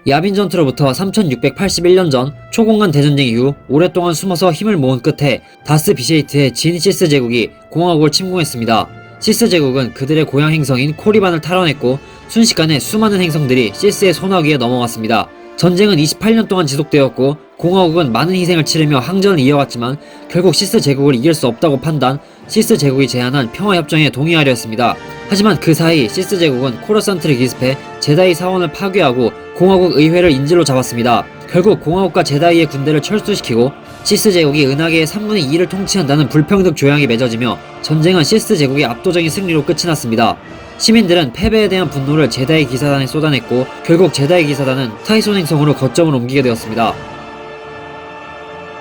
야빈 전투로부터 3681년 전 초공간 대전쟁 이후 오랫동안 숨어서 힘을 모은 끝에 다스 비쉐이트의 진 시스 제국이 공화국을 침공했습니다. 시스 제국은 그들의 고향 행성인 코리반을 탈환했고 순식간에 수많은 행성들이 시스의 손아귀에 넘어갔습니다. 전쟁은 28년 동안 지속되었고 공화국은 많은 희생을 치르며 항전을 이어갔지만 결국 시스 제국을 이길 수 없다고 판단, 시스 제국이 제안한 평화협정에 동의하려 했습니다. 하지만 그 사이 시스 제국은 코러산트를 기습해 제다이 사원을 파괴하고 공화국 의회를 인질로 잡았습니다. 결국 공화국과 제다이의 군대를 철수시키고 시스 제국이 은하계의 3분의 2를 통치한다는 불평등 조약이 맺어지며 전쟁은 시스 제국의 압도적인 승리로 끝이 났습니다. 시민들은 패배에 대한 분노를 제다이 기사단에 쏟아냈고 결국 제다이 기사단은 타이손 행성으로 거점을 옮기게 되었습니다.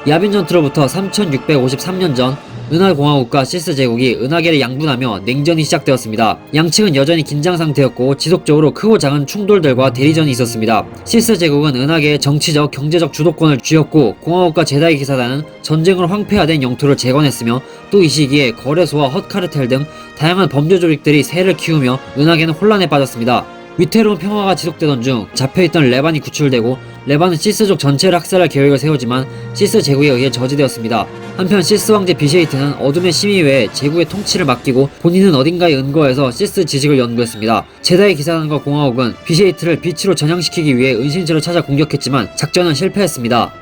야빈 전투로부터 3653년 전 은하공화국과 시스 제국이 은하계를 양분하며 냉전이 시작되었습니다. 양측은 여전히 긴장 상태였고 지속적으로 크고 작은 충돌들과 대리전이 있었습니다. 시스 제국은 은하계의 정치적, 경제적 주도권을 쥐었고 공화국과 제다이 기사단은 전쟁으로 황폐화된 영토를 재건했으며 또 이 시기에 거래소와 헛카르텔 등 다양한 범죄 조직들이 세를 키우며 은하계는 혼란에 빠졌습니다. 위태로운 평화가 지속되던 중 잡혀있던 레반이 구출되고 레반은 시스족 전체를 학살할 계획을 세우지만 시스 제국에 의해 저지되었습니다. 한편 시스 왕제 비쉐이트는 어둠의 심의회에 제국의 통치를 맡기고 본인은 어딘가에 은거해서 시스 지식을 연구했습니다. 제다이 기사단과 공화국은 비쉐이트를 빛으로 전향시키기 위해 은신처를 찾아 공격했지만 작전은 실패했습니다.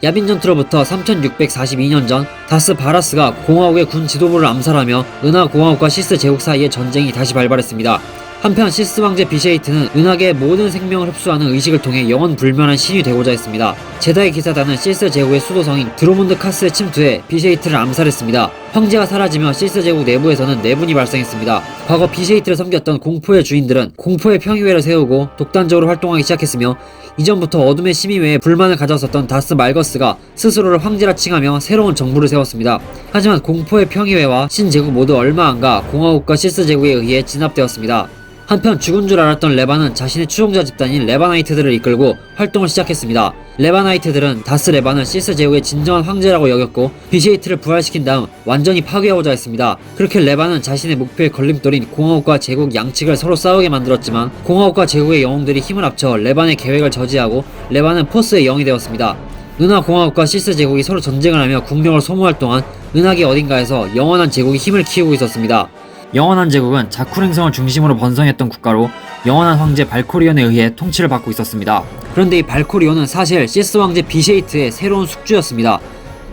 야빈 전투로부터 3642년 전 다스 바라스가 공화국의 군 지도부를 암살하며 은하 공화국과 시스 제국 사이의 전쟁이 다시 발발했습니다. 한편 시스 왕제 비쉐이트는 은하계의 모든 생명을 흡수하는 의식을 통해 영원 불멸한 신이 되고자 했습니다. 제다이 기사단은 시스 제국의 수도성인 드로몬드 카스에 침투해 비쉐이트를 암살했습니다. 황제가 사라지며 시스 제국 내부에서는 내분이 발생했습니다. 과거 비쉐이트를 섬겼던 공포의 주인들은 공포의 평의회를 세우고 독단적으로 활동하기 시작했으며 이전부터 어둠의 심의회에 불만을 가졌었던 다스 말거스가 스스로를 황제라 칭하며 새로운 정부를 세웠습니다. 하지만 공포의 평의회와 신제국 모두 얼마 안가 공화국과 시스 제국에 의해 진압되었습니다. 한편 죽은 줄 알았던 레반은 자신의 추종자 집단인 레바나이트들을 이끌고 활동을 시작했습니다. 레바나이트들은 다스 레반을 시스 제국의 진정한 황제라고 여겼고 비쉐이트를 부활시킨 다음 완전히 파괴하고자 했습니다. 그렇게 레반은 자신의 목표의 걸림돌인 공화국과 제국 양측을 서로 싸우게 만들었지만 공화국과 제국의 영웅들이 힘을 합쳐 레반의 계획을 저지하고 레반은 포스의 영이 되었습니다. 은하 공화국과 시스 제국이 서로 전쟁을 하며 국력을 소모할 동안 은하계 어딘가에서 영원한 제국이 힘을 키우고 있었습니다. 영원한 제국은 자쿠 행성을 중심으로 번성했던 국가로 영원한 황제 발코리온에 의해 통치를 받고 있었습니다. 그런데 이 발코리온은 사실 시스 왕제 비쉐이트의 새로운 숙주였습니다.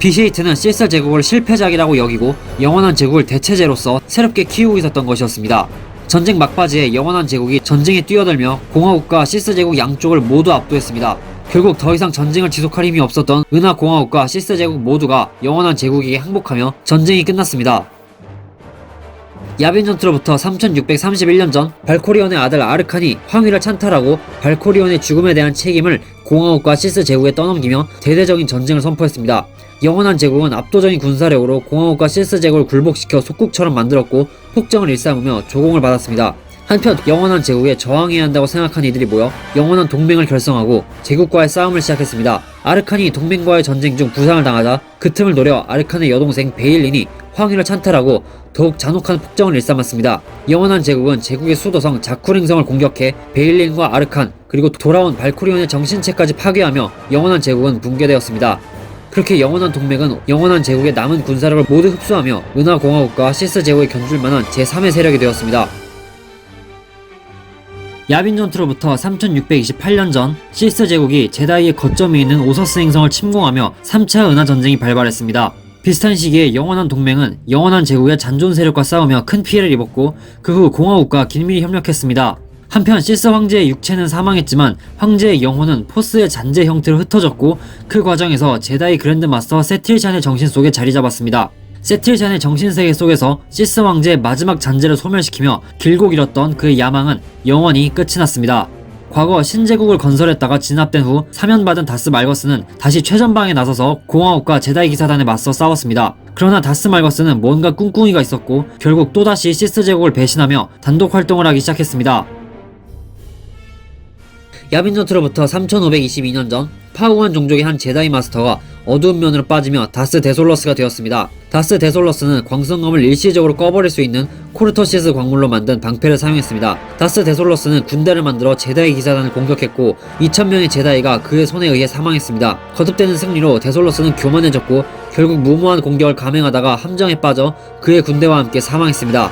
비쉐이트는 시스 제국을 실패작이라고 여기고 영원한 제국을 대체제로서 새롭게 키우고 있었던 것이었습니다. 전쟁 막바지에 영원한 제국이 전쟁에 뛰어들며 공화국과 시스 제국 양쪽을 모두 압도했습니다. 결국 더 이상 전쟁을 지속할 힘이 없었던 은하 공화국과 시스 제국 모두가 영원한 제국에게 항복하며 전쟁이 끝났습니다. 야빈 전투로부터 3631년 전 발코리온의 아들 아르칸이 황위를 찬탈하고 발코리온의 죽음에 대한 책임을 공화국과 시스 제국에 떠넘기며 대대적인 전쟁을 선포했습니다. 영원한 제국은 압도적인 군사력으로 공화국과 시스 제국을 굴복시켜 속국처럼 만들었고 폭정을 일삼으며 조공을 받았습니다. 한편 영원한 제국에 저항해야 한다고 생각한 이들이 모여 영원한 동맹을 결성하고 제국과의 싸움을 시작했습니다. 아르칸이 동맹과의 전쟁 중 부상을 당하자 그 틈을 노려 아르칸의 여동생 베일린이 황위를 찬탈하고 더욱 잔혹한 폭정을 일삼았습니다. 영원한 제국은 제국의 수도성 자쿠 행성을 공격해 베일린과 아르칸 그리고 돌아온 발코리온의 정신체까지 파괴하며 영원한 제국은 붕괴되었습니다. 그렇게 영원한 동맹은 영원한 제국의 남은 군사력을 모두 흡수하며 은하 공화국과 시스 제국에 견줄 만한 제3의 세력이 되었습니다. 야빈 전투로부터 3628년 전 시스 제국이 제다이의 거점에 있는 오서스 행성을 침공하며 3차 은하 전쟁이 발발했습니다. 비슷한 시기에 영원한 동맹은 영원한 제국의 잔존 세력과 싸우며 큰 피해를 입었고 그 후 공화국과 긴밀히 협력했습니다. 한편 시스 황제의 육체는 사망했지만 황제의 영혼은 포스의 잔재 형태로 흩어졌고 그 과정에서 제다이 그랜드 마스터 세틸샨의 정신 속에 자리 잡았습니다. 세틸샨의 정신세계 속에서 시스 왕제의 마지막 잔재를 소멸시키며 길고 길었던 그의 야망은 영원히 끝이 났습니다. 과거 신제국을 건설했다가 진압된 후 사면받은 다스 말거스는 다시 최전방에 나서서 공화국과 제다이 기사단에 맞서 싸웠습니다. 그러나 다스 말거스는 뭔가 꿍꿍이가 있었고 결국 또다시 시스 제국을 배신하며 단독 활동을 하기 시작했습니다. 야빈 전투로부터 3522년 전 파우한 종족의 한 제다이 마스터가 어두운 면으로 빠지며 다스 데솔러스가 되었습니다. 다스 데솔러스는 광선검을 일시적으로 꺼버릴 수 있는 코르터시스 광물로 만든 방패를 사용했습니다. 다스 데솔러스는 군대를 만들어 제다이 기사단을 공격했고 2000명의 제다이가 그의 손에 의해 사망했습니다. 거듭되는 승리로 데솔러스는 교만해졌고 결국 무모한 공격을 감행하다가 함정에 빠져 그의 군대와 함께 사망했습니다.